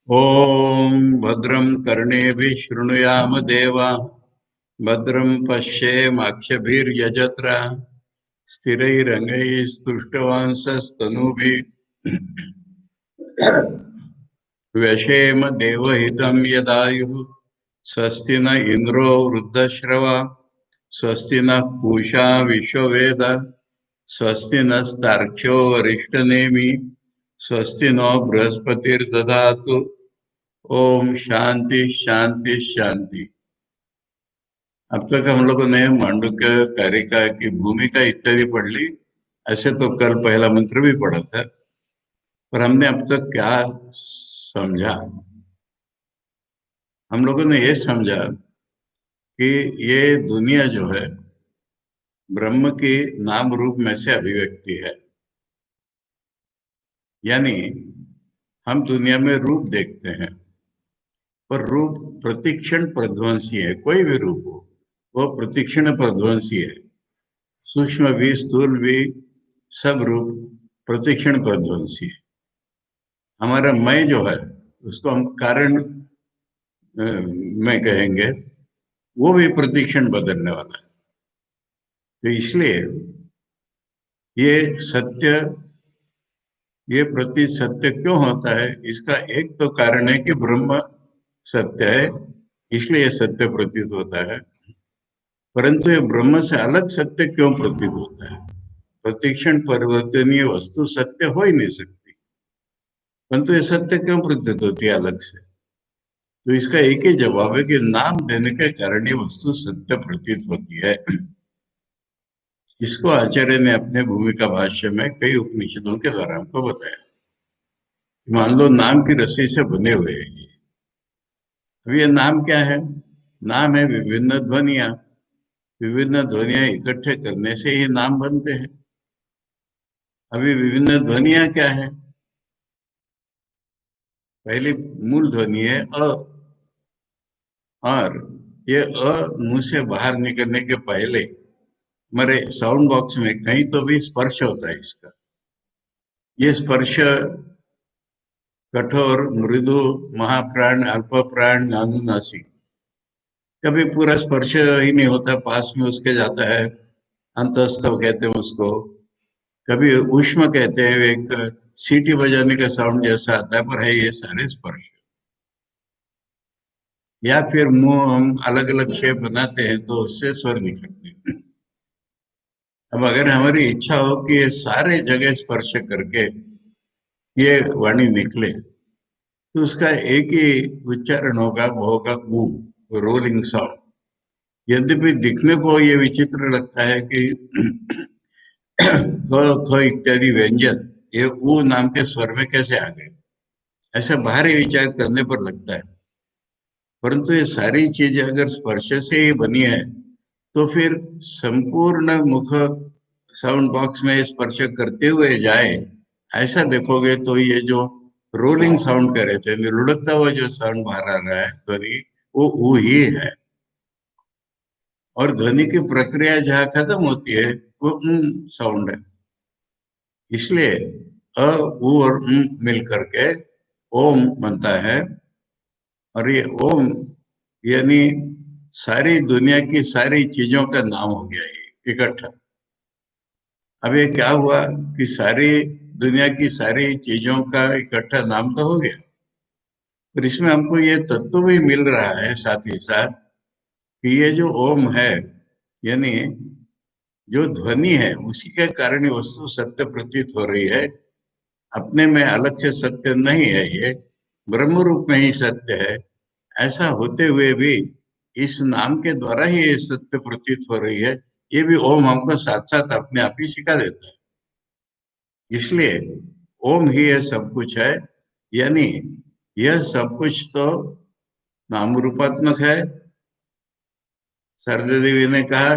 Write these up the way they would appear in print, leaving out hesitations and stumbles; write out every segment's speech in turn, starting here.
ॐ भद्रं कर्णेभिः शृणुयाम देवा भद्रं पश्येमाक्षभिर्यजत्रा स्थिरैरङ्गैस्तुष्टवांसस्तनूभिः व्यशेम देवहितं यदायुः स्वस्ति न इन्द्रो वृद्धश्रवा स्वस्ति नः पूषा विश्ववेद स्वस्ति नस्तार्क्ष्यो वरिष्ठनेमि स्वस्ति नो बृहस्पतिर्दधातु। ओम शांति शांति शांति। अब तक हम लोगों ने मांडुक्य कारिका की भूमिका इत्यादि पढ़ ली। ऐसे तो कल पहला मंत्र भी पढ़ा था, पर हमने अब तक क्या समझा? हम लोगों ने ये समझा कि ये दुनिया जो है ब्रह्म की नाम रूप में से अभिव्यक्ति है। यानी हम दुनिया में रूप देखते हैं, पर रूप प्रतिक्षण प्रध्वंसी है। कोई भी रूप हो वो प्रतिक्षण प्रध्वंसी है। सूक्ष्म भी स्थूल भी सब रूप प्रतिक्षण प्रध्वंसी है। हमारा मैं जो है उसको हम कारण में कहेंगे, वो भी प्रतिक्षण बदलने वाला है। तो इसलिए ये सत्य, ये प्रति सत्य क्यों होता है? इसका एक तो कारण है कि ब्रह्म सत्य है, इसलिए ये सत्य प्रतीत होता है। परंतु ये ब्रह्म से अलग सत्य क्यों प्रतीत होता है? प्रतिक्षण परिवर्तनीय वस्तु सत्य हो ही नहीं सकती, परंतु ये सत्य क्यों प्रतीत होती है अलग से? तो इसका एक ही जवाब है कि नाम देने के कारण ये वस्तु सत्य प्रतीत होती है। इसको आचार्य ने अपने भूमिका भाष्य में कई उपनिषदों के द्वारा हमको बताया। मान लो नाम की रस्सी से बने हुए हैं ये। अब ये नाम क्या है? नाम है विभिन्न ध्वनिया। विभिन्न ध्वनिया इकट्ठे करने से ये नाम बनते हैं। अभी विभिन्न ध्वनिया क्या है? पहली मूल ध्वनि है अ, और ये अ मुंह से बाहर निकलने के पहले हमारे साउंड बॉक्स में कहीं तो भी स्पर्श होता है इसका। ये स्पर्श कठोर, मृदु, महाप्राण, अल्प प्राण, अनुनासिक। कभी पूरा स्पर्श ही नहीं होता, पास में उसके जाता है, अंतस्तव कहते हैं उसको। कभी ऊष्म कहते हैं, एक सीटी बजाने का साउंड जैसा आता है, पर है ये सारे स्पर्श। या फिर मुंह हम अलग अलग शेप बनाते हैं तो उससे स्वर निकलते हैं। अब अगर हमारी इच्छा हो कि ये सारे जगह स्पर्श करके ये वाणी निकले, तो उसका एक ही उच्चारण होगा, वो होगा ऊ, रोलिंग साउंड। यद्यपि दिखने को ये विचित्र लगता है कि ख ख इत्यादि व्यंजन ये ऊ नाम के स्वर में कैसे आ गए, ऐसा बाहरी विचार करने पर लगता है। परंतु ये सारी चीजें अगर स्पर्श से ही बनी है, तो फिर संपूर्ण मुख साउंड बॉक्स में स्पर्श करते हुए जाए, ऐसा देखोगे तो ये जो रोलिंग साउंड कर रहे थे, लुढ़कता हुआ जो साउंड बाहर आ रहा है ध्वनि, वो ऊ ही है। और ध्वनि की प्रक्रिया जहाँ खत्म होती है वो साउंड है। इसलिए अ, उ और मिल करके ओम बनता है। और ये ओम यानी सारी दुनिया की सारी चीजों का नाम हो गया ये इकट्ठा। अब ये क्या हुआ कि सारी दुनिया की सारी चीजों का इकट्ठा नाम तो हो गया, पर इसमें हमको ये तत्व भी मिल रहा है साथ ही साथ कि ये जो ओम है, यानी जो ध्वनि है, उसी के कारण ये वस्तु सत्य प्रतीत हो रही है। अपने में अलग से सत्य नहीं है, ये ब्रह्म रूप में ही सत्य है। ऐसा होते हुए भी इस नाम के द्वारा ही ये सत्य प्रतीत हो रही है। ये भी ओम हमको साथ साथ अपने आप ही सिखा देता है। इसलिए ओम ही ये सब कुछ है। यानी यह सब कुछ तो नाम रूपात्मक है। शारदा देवी ने कहा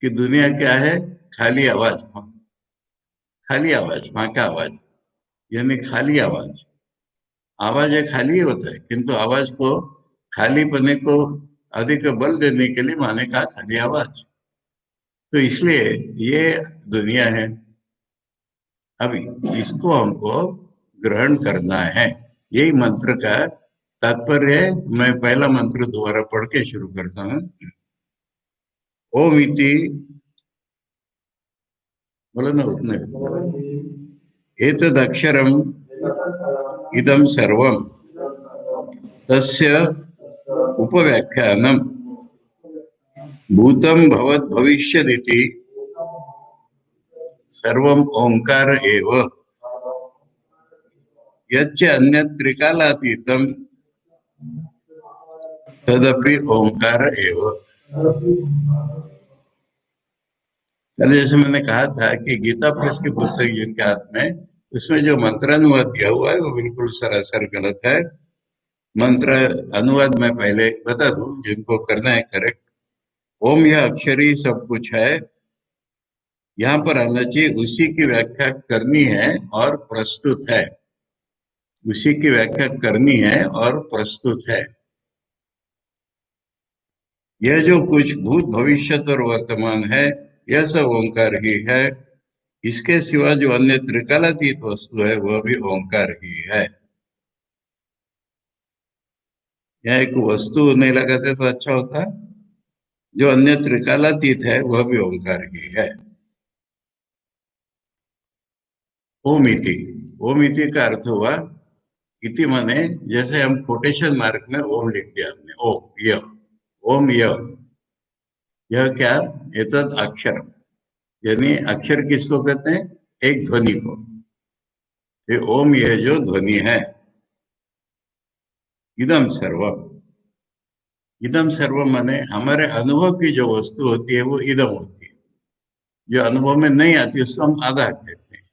कि दुनिया क्या है? खाली आवाज, खाली आवाज, फांका आवाज, यानी खाली आवाज। आवाज है खाली ही होता है, किंतु आवाज को खाली पने को अधिक बल देने के लिए माने कहा खाली आवाज। तो इसलिए ये दुनिया है। अब इसको हमको ग्रहण करना है। यही मंत्र का तात्पर्य है। मैं पहला मंत्र दोबारा पढ़ के शुरू करता हूँ। ओम इति, बोलो ना उतने, एतदक्षरम इदम सर्वम तस्य उपव्याख्यानम भूतम भवत भविष्यदिति सर्वम ओंकार एव यच्च अन्यत् त्रिकालातीतम तदपि ओंकार एव। कल जैसे मैंने कहा था कि गीता प्रेस की पुस्तक जिनके हाथ में, उसमें जो मंत्रानुवाद दिया हुआ है वो बिल्कुल सरासर गलत है। मंत्र अनुवाद मैं पहले बता दूं जिनको करना है करेक्ट। ओम यह अक्षर ही सब कुछ है, यहाँ पर आना चाहिए उसी की व्याख्या करनी है और प्रस्तुत है। उसी की व्याख्या करनी है और प्रस्तुत है। यह जो कुछ भूत भविष्य और वर्तमान है, यह सब ओंकार ही है। इसके सिवा जो अन्य त्रिकालातीत वस्तु है वह भी ओंकार ही है। यहाँ एक वस्तु नहीं लगाते तो अच्छा होता। जो अन्य त्रिकालातीत है वह भी ओंकार ही है। ओम इति, ओम इति का अर्थ हुआ, इति माने जैसे हम कोटेशन मार्क में ओम लिख दिया हमने, ओम यह, ओम यह क्या, एतद अक्षर, यानी अक्षर किसको कहते हैं, एक ध्वनि को। ये ओम यह जो ध्वनि है, इदम सर्वम, इदम सर्वम माने हमारे अनुभव की जो वस्तु होती है वो इदम होती है। जो अनुभव में नहीं आती उसको हम आधा कहते हैं,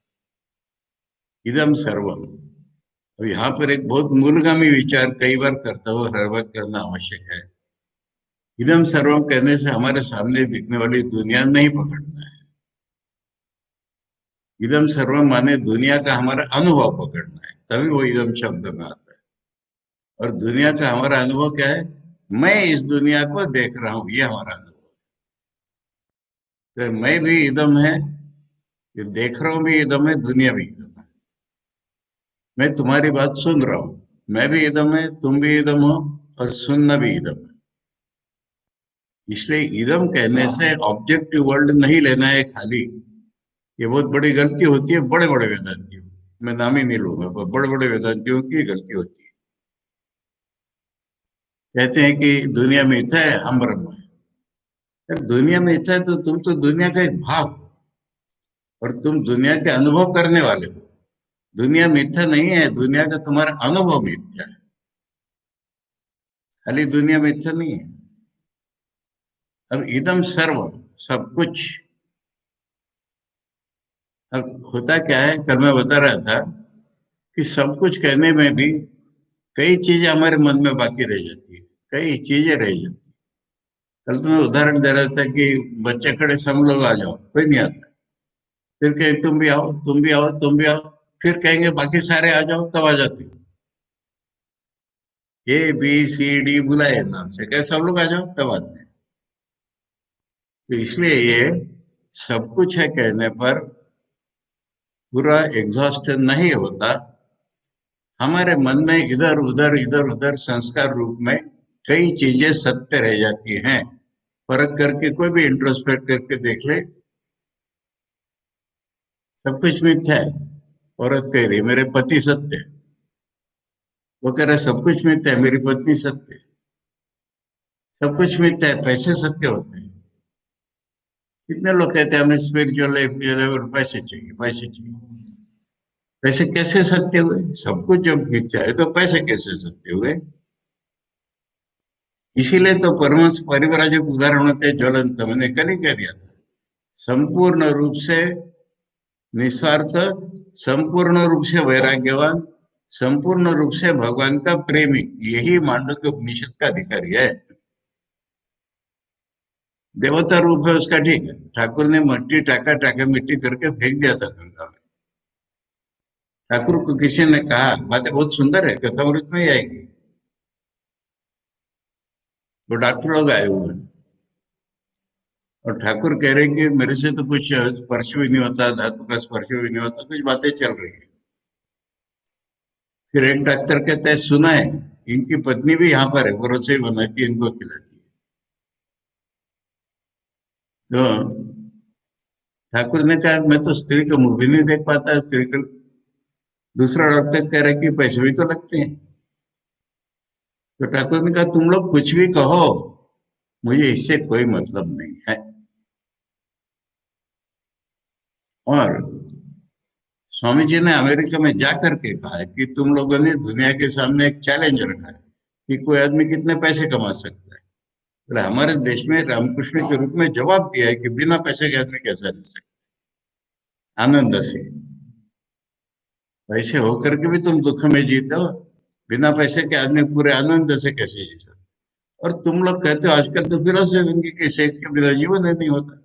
इदम सर्वम। अब यहाँ पर एक बहुत मूलगामी विचार कई बार करता हुआ हर वक्त करना आवश्यक है। इदम सर्वम कहने से हमारे सामने दिखने वाली दुनिया नहीं पकड़ना है। इदम सर्वम माने दुनिया का हमारा अनुभव पकड़ना है, तभी वो इदम शब्द में आता है। और दुनिया का हमारा अनुभव क्या है, मैं इस दुनिया को देख रहा हूं, ये हमारा अनुभव। तो मैं भी इदम है, ये देख रहा हूं भी इदम है, दुनिया भी इदम है। मैं तुम्हारी बात सुन रहा हूं, मैं भी इदम है, तुम भी इदम हो, और सुनना भी इदम है। इसलिए इदम कहने से ऑब्जेक्टिव वर्ल्ड नहीं लेना है खाली। ये बहुत बड़ी गलती होती है बड़े बड़े वेदांतियों, मैं नाम ही नहीं लूंगा, पर बड़े बड़े वेदांतियों की गलती होती है। कहते हैं कि दुनिया मिथ्या है, हम ब्रह्म है। जब दुनिया मिथ्या है तो तुम तो दुनिया का एक भाग हो, और तुम दुनिया के अनुभव करने वाले हो। दुनिया मिथ्या नहीं है, दुनिया का तुम्हारा अनुभव मिथ्या है, खाली दुनिया मिथ्या नहीं है। अब इदम सर्व, सब कुछ। अब होता क्या है, कल मैं बता रहा था कि सब कुछ कहने में भी कई चीजें हमारे मन में बाकी रह जाती है, कई चीजें रह जाती है। कल तो मैं उदाहरण दे रहा था कि बच्चे खड़े, सब लोग आ जाओ, कोई नहीं आता। फिर कहे तुम भी आओ, तुम भी आओ, तुम भी आओ। फिर कहेंगे बाकी सारे आ जाओ, तब आ जाते हो। ए बी सी डी बुलाए नाम से, कहे सब लोग आ जाओ, तब आते हैं। तो इसलिए ये सब कुछ है कहने पर पूरा एग्जॉस्ट नहीं होता। हमारे मन में इधर उधर संस्कार रूप में कई चीजें सत्य रह जाती हैं। फर्क करके कोई भी इंट्रोस्पेक्ट करके देख ले, सब कुछ मिथ्या है। औरत कह रही मेरे पति सत्य है, वो कह रहा है सब कुछ मिथ्या है, मेरी पत्नी सत्य है। सब कुछ मिथ्या है, पैसे सत्य होते हैं। कितने लोग कहते हैं हमें स्पिरिचुअल लाइफ और पैसे चाहिए, पैसे चाहिए। पैसे कैसे सत्य हुए, सब कुछ जब मिथ्या है तो पैसे कैसे सत्य हुए। इसीलिए तो परमहंस परिव्राजक उदाहरण होते हैं ज्वलंत, मैंने कल ही कह दिया था। संपूर्ण रूप से निस्वार्थ, संपूर्ण रूप से वैराग्यवान, संपूर्ण रूप से भगवान का प्रेमी, यही मांडव्य उपनिषद का अधिकारी है। देवता रूप है उसका, ठीक है, ठाकुर ने मट्टी टाका टाका मिट्टी करके फेंक दिया था गंगा में। ठाकुर को किसी ने कहा, बातें बहुत सुंदर है, कथामृत में ही आएगी। तो डॉक्टर लोग आए हुए हैं और ठाकुर कह रहे हैं कि मेरे से तो कुछ स्पर्श भी नहीं होता, धातु का स्पर्श भी नहीं होता, कुछ बातें चल रही है। फिर एक डॉक्टर कहता है सुना है इनकी पत्नी भी यहाँ पर है, वो रसोई बनाती है, इनको खिलाती है। तो ठाकुर ने कहा मैं तो स्त्री का मुंह भी नहीं देख पाता, स्त्री का। दूसरा डॉक्टर कह रहा है कि पैसे भी तो लगते हैं। तो ठाकुर ने कहा तुम लोग कुछ भी कहो, मुझे इससे कोई मतलब नहीं है। और स्वामी जी ने अमेरिका में जाकर के कहा है कि तुम लोगों ने दुनिया के सामने एक चैलेंज रखा है कि कोई आदमी कितने पैसे कमा सकता है। बोले हमारे देश में रामकृष्ण के रूप में जवाब दिया है कि बिना पैसे के आदमी कैसा रह सकता है आनंद से। पैसे होकर के भी तुम दुख में जीते हो, बिना पैसे के आदमी पूरे आनंद से कैसे जी सकते। और तुम लोग कहते हो आजकल तो फिलोसफी बन गई कि सेक्स के बिना जीवन ही नहीं होता।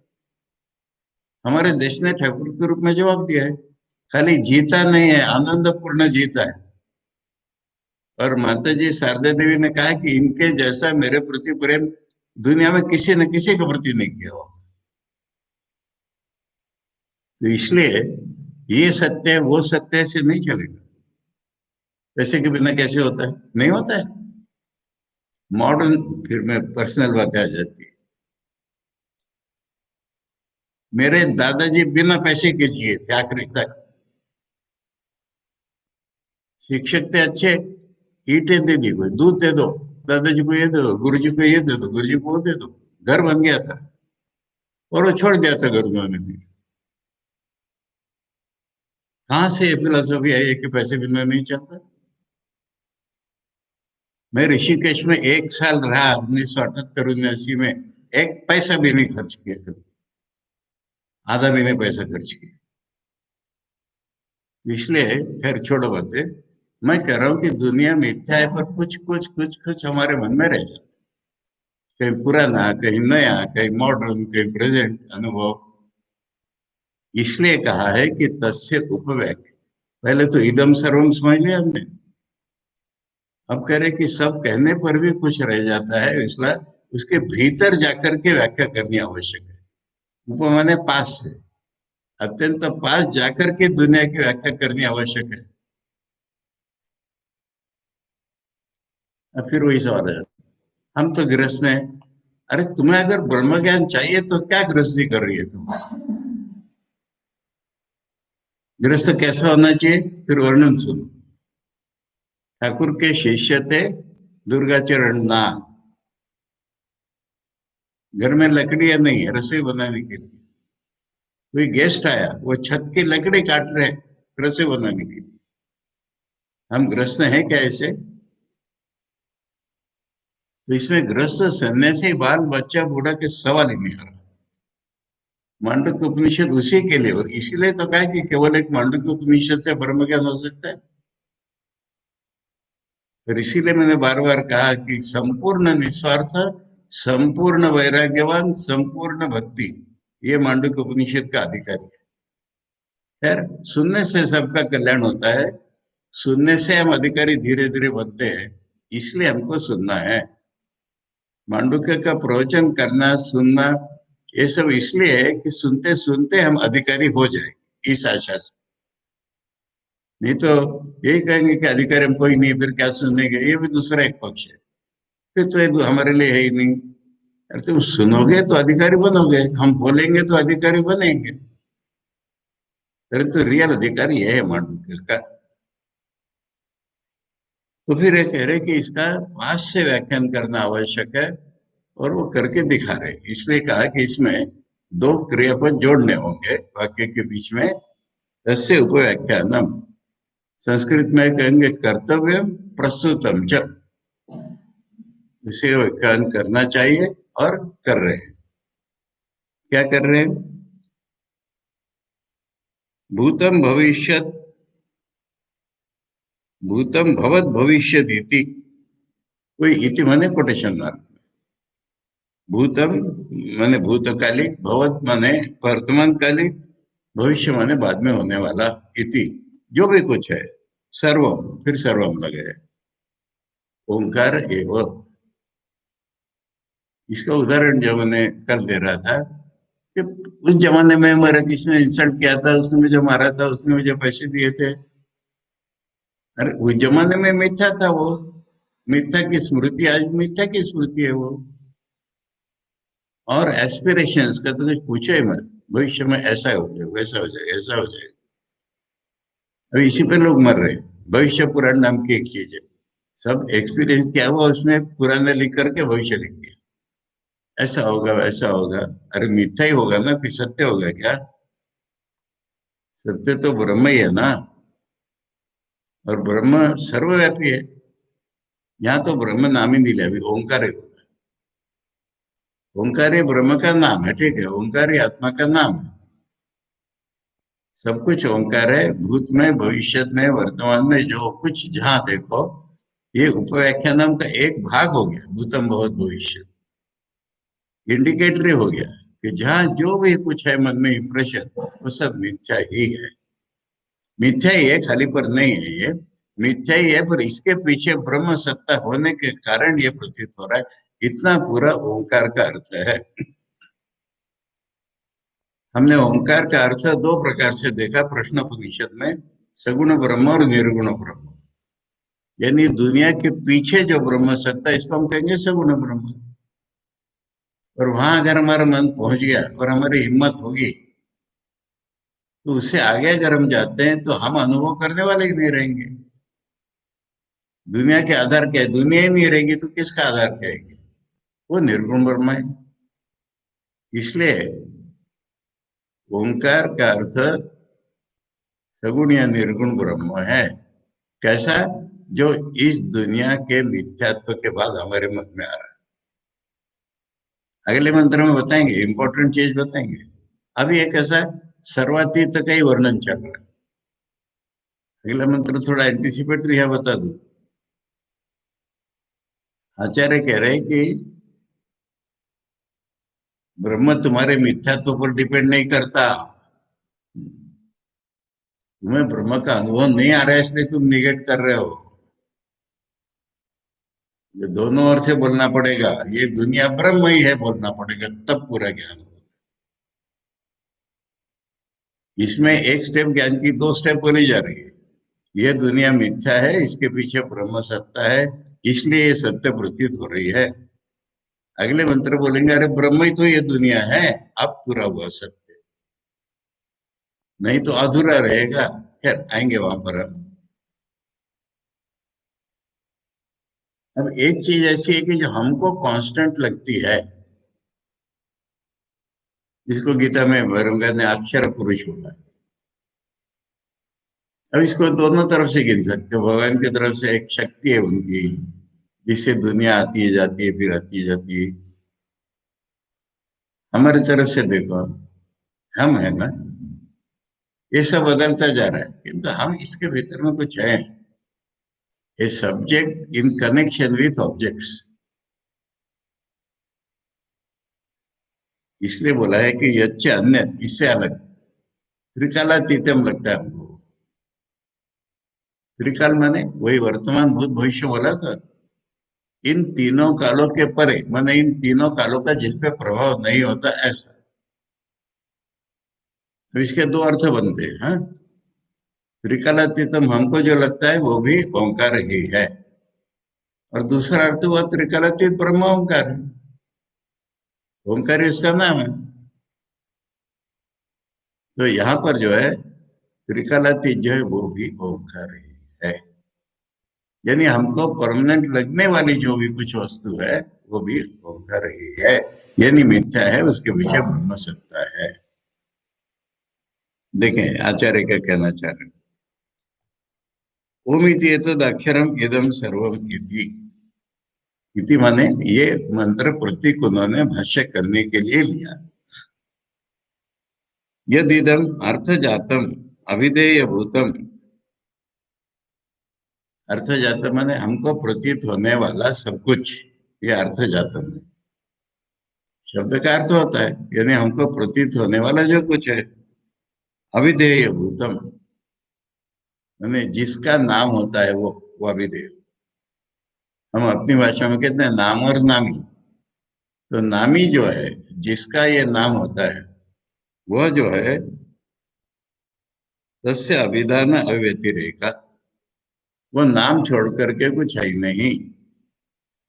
हमारे देश ने ठाकुर के रूप में जवाब दिया है, खाली जीता नहीं है, आनंद पूर्ण जीता है। और माता जी शारदा देवी ने कहा कि इनके जैसा मेरे प्रति प्रेम दुनिया में किसी न किसी के प्रति नहीं किया हो। तो इसलिए ये सत्य है वो सत्य है से नहीं चलेगा। पैसे के बिना कैसे होता है, नहीं होता है। मॉडर्न, फिर मैं पर्सनल बात आ जाती है। मेरे दादाजी बिना पैसे के जिए थे आखिरी तक। शिक्षक थे अच्छे, ईंटें दे दी, कोई दूध दे दो, दादाजी को ये दे दो, गुरु जी को ये दे दो, गुरु जी को वो दे दो, घर बन गया था। और वो छोड़ दिया था घर उन्होंने भी। कहाँ से ये फिलोसफी आई है कि पैसे बिना नहीं चलता। मैं ऋषिकेश में 1 साल रहा 1978-79 में, एक पैसा भी नहीं खर्च किया कभी, आधा भी नहीं पैसा खर्च किया। इसलिए खैर छोड़ो बातें। मैं कह रहा हूँ कि दुनिया मिथ्या है, पर कुछ कुछ कुछ कुछ हमारे मन में रह जाता है, कहीं पुराना, कहीं नया, कहीं मॉडर्न, कहीं प्रेजेंट अनुभव। इसलिए कहा है कि तस्य उपव्याख्या। पहले तो इदम सर्वम समझ लिया हमने, अब कह रहे कि सब कहने पर भी कुछ रह जाता है, इसलिए उसके भीतर जाकर के व्याख्या करनी आवश्यक है। उपमा ने पास से, अत्यंत पास जाकर के दुनिया की व्याख्या करनी आवश्यक है। अब फिर वही सवाल है, हम तो गृहस्थ हैं। अरे तुम्हें अगर ब्रह्म ज्ञान चाहिए तो क्या गृहस्थी कर रही है तुम। गृहस्थ कैसा होना चाहिए, फिर वर्णन सुनो। ठाकुर के शिष्य थे दुर्गाचरण नाथ। घर में लकड़ियां नहीं है रसोई बनाने के लिए। कोई गेस्ट आया, वो छत की लकड़ी काट रहे हैं रसोई बनाने के लिए। हम गृहस्थ हैं क्या ऐसे। तो इसमें गृहस्थ सन्यासी बाल बच्चा बूढ़ा के सवाल ही नहीं आ रहा। मांडुक्य उपनिषद उसी के लिए, और इसीलिए तो कहा कि केवल एक मांडुक्य उपनिषद से ब्रह्म ज्ञान हो सकता है। और इसीलिए मैंने बार बार कहा कि संपूर्ण निस्वार्थ, संपूर्ण वैराग्यवान, संपूर्ण भक्ति, ये मांडुक्य उपनिषद का अधिकारी है। खैर, सुनने से सबका कल्याण होता है, सुनने से हम अधिकारी धीरे धीरे बनते हैं, इसलिए हमको सुनना है। मांडुक्य का प्रवचन करना, सुनना, ये सब इसलिए है कि सुनते सुनते हम अधिकारी हो जाए, इस आशा से। नहीं तो यही कहेंगे कि अधिकारी हम कोई नहीं, फिर क्या सुनेंगे, ये भी दूसरा एक पक्ष है। फिर तो ये हमारे लिए है ही नहीं। अरे तुम सुनोगे तो अधिकारी बनोगे, हम बोलेंगे तो अधिकारी बनेंगे। अरे तो रियल अधिकारी है मांडुक्य का। तो फिर ये कह रहे कि इसका पास से व्याख्यान करना आवश्यक है, और वो करके दिखा रहे। इसलिए कहा कि इसमें दो क्रियापद जोड़ने होंगे वाक्य के बीच में। तस्य उपव्याख्यानम, संस्कृत में कहेंगे कर्तव्य प्रस्तुतम च, इसे व्याख्यान करना चाहिए और कर रहे हैं। क्या कर रहे हैं, भूतम भविष्यत, भूतम भवत भविष्यत इति। कोई इति माने कोटेशन मार्क। भूतम माने भूतकालिक, भवत माने वर्तमान कालिक, भविष्य माने बाद में होने वाला। इति जो भी कुछ है, सर्वम, फिर सर्वम लगे, ओंकार एव। इसका उदाहरण जो मैंने कल दे रहा था कि उस जमाने में मेरा किसी ने इंसल्ट किया था, उसने मुझे मारा था, उसने मुझे पैसे दिए थे, अरे उस जमाने में मिथ्या था वो, मिथ्या की स्मृति आज मिथ्या की स्मृति है वो। और एस्पिरेशंस का तो कुछ पूछो ही मत, भविष्य में ऐसा हो जाए, वैसा हो जाए, ऐसा हो जाए। अभी इसी पे लोग मर रहे हैं। भविष्य पुराण नाम की एक चीज है, सब एक्सपीरियंस किया हुआ उसमें पुराने लिख करके भविष्य लिख दिया, ऐसा होगा वैसा होगा। अरे मिथ्या ही होगा ना, फिर सत्य होगा क्या? सत्य तो ब्रह्म ही है ना, और ब्रह्म सर्वव्यापी है। यहाँ तो ब्रह्म नाम ही नहीं लिया, अभी ओंकार है। ओंकार ही ब्रह्म का नाम है, ठीक है, ओंकार ही आत्मा का नाम है। सब कुछ ओंकार है, भूत में, भविष्य में, वर्तमान में, जो कुछ जहां देखो, ये उपव्याख्यानम का एक भाग हो गया, भूतम बहुत भविष्य, इंडिकेटरी हो गया कि जहां जो भी कुछ है मन में इंप्रेशन, वो सब मिथ्या ही है। मिथ्या ही है, खाली पर नहीं है ये, मिथ्या ही है, पर इसके पीछे ब्रह्म सत्ता होने के कारण ये प्रतीत हो रहा है। इतना पूरा ओंकार का अर्थ है। हमने ओंकार का अर्थ दो प्रकार से देखा प्रश्नोपनिषद में, सगुण ब्रह्म और निर्गुण ब्रह्म। यानी दुनिया के पीछे जो ब्रह्म सत्ता, इसको हम कहेंगे सगुण ब्रह्म। और वहां अगर हमारा मन पहुंच गया और हमारी हिम्मत होगी, तो उससे आगे अगर हम जाते हैं तो हम अनुभव करने वाले ही नहीं रहेंगे। दुनिया के आधार क्या है? दुनिया ही नहीं रहेगी तो किसका आधार क्या है? वो निर्गुण ब्रह्म है। इसलिए ओंकार का अर्थ सगुण या निर्गुण ब्रह्म है। कैसा? जो इस दुनिया के मिथ्यात्व के बाद हमारे मन में आ रहा है। अगले मंत्र में बताएंगे, इंपॉर्टेंट चीज बताएंगे। अभी एक ऐसा सर्वातीत का ही वर्णन चल रहा है। अगला मंत्र थोड़ा एंटिसिपेटरी है, बता दू। आचार्य कह रहे हैं कि ब्रह्म तुम्हारे मिथ्यात्व पर डिपेंड नहीं करता। तुम्हें ब्रह्म का अनुभव नहीं आ रहा है, इसलिए तुम निगेट कर रहे हो। ये दोनों ओर से बोलना पड़ेगा, ये दुनिया ब्रह्म ही है बोलना पड़ेगा, तब पूरा ज्ञान होगा। इसमें एक स्टेप ज्ञान की, दो स्टेप बोली जा रही है। ये दुनिया मिथ्या है, इसके पीछे ब्रह्म सत्ता है, इसलिए ये सत्य प्रतीत हो रही है। अगले मंत्र बोलेंगे अरे ब्रह्म ही तो ये दुनिया है, अब पूरा हुआ सत्य, नहीं तो अधूरा रहेगा। खैर आएंगे वहां पर हम। अब एक चीज ऐसी है कि जो हमको कांस्टेंट लगती है, जिसको गीता में भगवान ने अक्षर पुरुष बोला। अब इसको दोनों तरफ से गिन सकते हो। भगवान की तरफ से एक शक्ति है उनकी, जिससे दुनिया आती है जाती है, फिर आती है जाती है। हमारी तरफ से देखो, हम है ना, ये सब बदलता जा रहा है, किंतु हम इसके भीतर में कुछ है, a subject in connection with objects. इसलिए बोला है कि यच्च अन्य, इससे अलग, त्रिकालातीतम लगता है हमको। त्रिकाल माने वही वर्तमान भूत भविष्य बोला था। इन तीनों कालों के परे, माने इन तीनों कालों का जिस पे प्रभाव नहीं होता, ऐसा। तो इसके दो अर्थ बनते हैं, हाँ। त्रिकालातीतम हमको जो लगता है वो भी ओंकार ही है, और दूसरा अर्थ वह त्रिकालातीत ब्रह्म ओंकार है। ओंकार ही उसका नाम है। तो यहाँ पर जो है त्रिकालातीत जो है वो भी ओंकार ही है। यानी हमको परमानेंट लगने वाली जो भी कुछ वस्तु है, वो भी ओंकार ही है। यानी मिथ्या है, उसके पीछे ब्रह्म सत्ता है। देखें आचार्य क्या कहना चाह रहे हैं। ओम इति एतद अक्षरम इदम सर्वम इति। इति माने ये मंत्र प्रतीक उन्होंने भाष्य करने के लिए लिया। यद इदम अर्थ जातम अविधेय भूतम। अर्थ जातम माने हमको प्रतीत होने वाला सब कुछ, ये अर्थ जातम है। शब्द का अर्थ होता है, यानी हमको प्रतीत होने वाला जो कुछ है, अविधेय भूतम, यानी जिसका नाम होता है वो अविधेय। हम अपनी भाषा में कहते हैं नाम और नामी। तो नामी जो है, जिसका ये नाम होता है, वह जो है तस्य अभिधान अव्यतिरेका, वो नाम छोड़ करके कुछ है ही नहीं।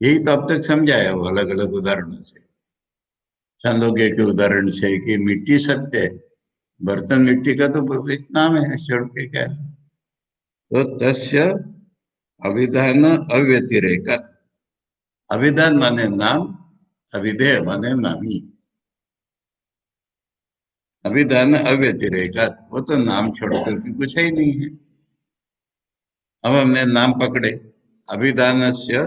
यही तो अब तक समझाया वो अलग अलग उदाहरणों से। छांदोग्य के उदाहरण से कि मिट्टी सत्य है, बर्तन मिट्टी का तो एक नाम है, छोड़ के क्या है? तो तस्य अभिधान अव्यतिरेक। अभिधान माने नाम, अभिधेय माने नामी। अभिधान अव्यतिरेक, वो तो नाम छोड़ करके कुछ है ही नहीं है। अब हमने नाम पकड़े, अभिधान से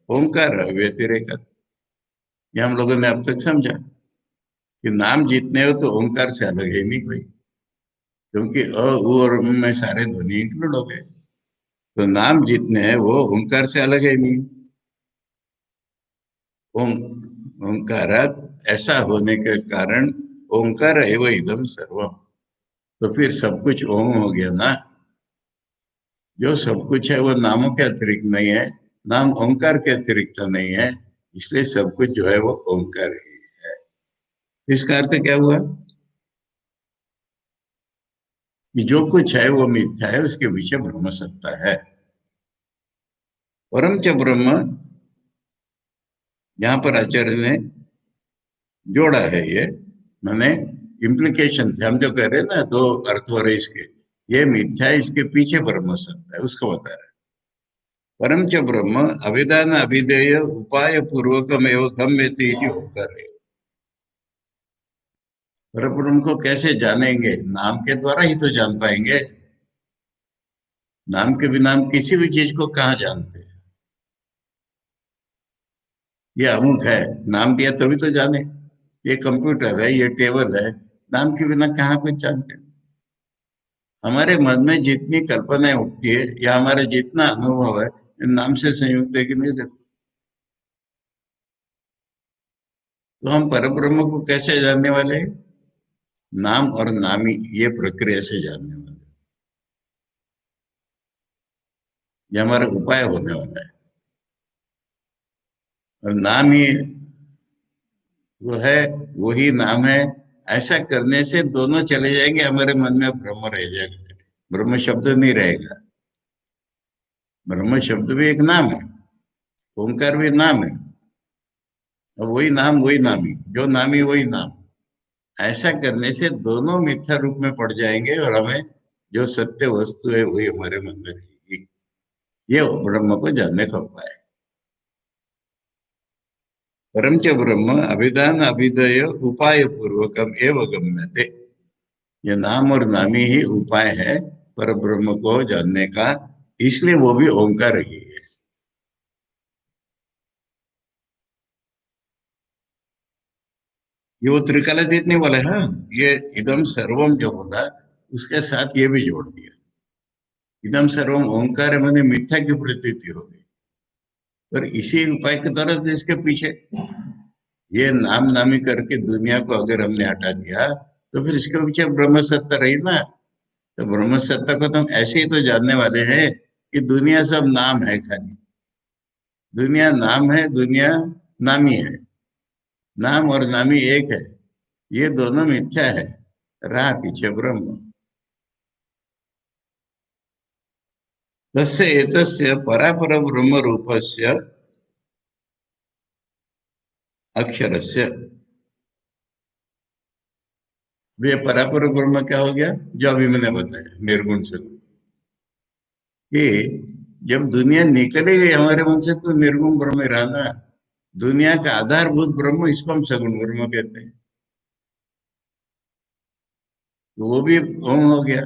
ओंकार व्यतिरेक, ये हम लोगों ने अब तक समझा कि नाम जितने हो तो ओंकार से अलग है नहीं कोई, क्योंकि अ उ और उम में सारे ध्वनि इंक्लूड हो गए। तो नाम जितने हैं वो ओंकार से अलग है नहीं। ओं ओंकारात, ऐसा होने के कारण ओंकार एवं इदम सर्वम, तो फिर सब कुछ ओम हो गया ना। जो सब कुछ है वो नामों के अतिरिक्त नहीं है, नाम ओंकार के अतिरिक्त नहीं है, इसलिए सब कुछ जो है वो ओंकार ही है। इसका अर्थ क्या हुआ कि जो कुछ है वो मिथ्या है, उसके पीछे ब्रह्म सत्ता है। परम च ब्रह्म, यहाँ पर आचार्य ने जोड़ा है ये, मैंने इम्प्लीकेशन से हम जो कह रहे हैं ना, दो अर्थ हो रहे इसके, ये मिथ्या है, इसके पीछे ब्रह्म सत्ता है, उसको बता रहे हैं। परम च ब्रह्म अभिधान अभिधेय उपाय पूर्वकम एवं गम्यते इति होकर है। पर ब्रह्म को कैसे जानेंगे? नाम के द्वारा ही तो जान पाएंगे। नाम के बिना हम किसी भी चीज को कहाँ जानते हैं? ये अमुक है, नाम दिया तभी तो जाने। ये कंप्यूटर है, ये टेबल है, नाम के बिना कहाँ कुछ जानते हैं? हमारे मन में जितनी कल्पनाएं उठती है या हमारे जितना अनुभव है, इन नाम से संयुक्त है कि नहीं, देखो। तो हम परब्रह्म को कैसे जानने वाले हैं? नाम और नामी, ये प्रक्रिया से जानने वाले हैं। ये हमारा उपाय होने वाला है। और नाम ही वो है, वही नाम है। ऐसा करने से दोनों चले जाएंगे, हमारे मन में ब्रह्म रह जाएगा, ब्रह्म शब्द नहीं रहेगा। ब्रह्म शब्द भी एक नाम है, ओंकार भी नाम है, और वही नाम वही नामी, जो नामी वही नाम। ऐसा करने से दोनों मिथ्या रूप में पड़ जाएंगे और हमें जो सत्य वस्तु है वही हमारे मन में रहेगी। ये ब्रह्म को जानने का उपाय है। परम च ब्रह्म अभिधान अभिधेय उपाय पूर्वकम एवं गम्यते। ये नाम और नामी ही उपाय है पर ब्रह्म को जानने का, इसलिए वो भी ओंकार ही है। ये वो त्रिकालातीत नहीं बोला है, हाँ। ये इदम सर्वम जो बोला, उसके साथ ये भी जोड़ दिया। इदम सर्वम ओंकार है, मैंने मिथ्या की प्रतीति हो गई। पर इसी उपाय के द्वारा तो इसके पीछे ये नाम नामी करके दुनिया को अगर हमने हटा दिया, तो फिर इसके पीछे ब्रह्म सत्ता रही ना। तो ब्रह्म सत्ता को तो हम ऐसे ही तो जानने वाले हैं कि दुनिया सब नाम है खाली। दुनिया नाम है, दुनिया नामी है। नाम और नामी एक है, ये दोनों मिथ्या है, रहा पीछे ब्रह्म। तस्य एतस्य परापर ब्रह्म रूपस्य अक्षरस्य। ये परापर ब्रह्म क्या हो गया? जो अभी मैंने बताया, निर्गुण से कि जब दुनिया निकली गई हमारे मन से तो निर्गुण ब्रह्म ही रहा ना। दुनिया का आधारभूत ब्रह्म, इसको हम सगुण ब्रह्म कहते हैं। तो वो भी ओम हो गया।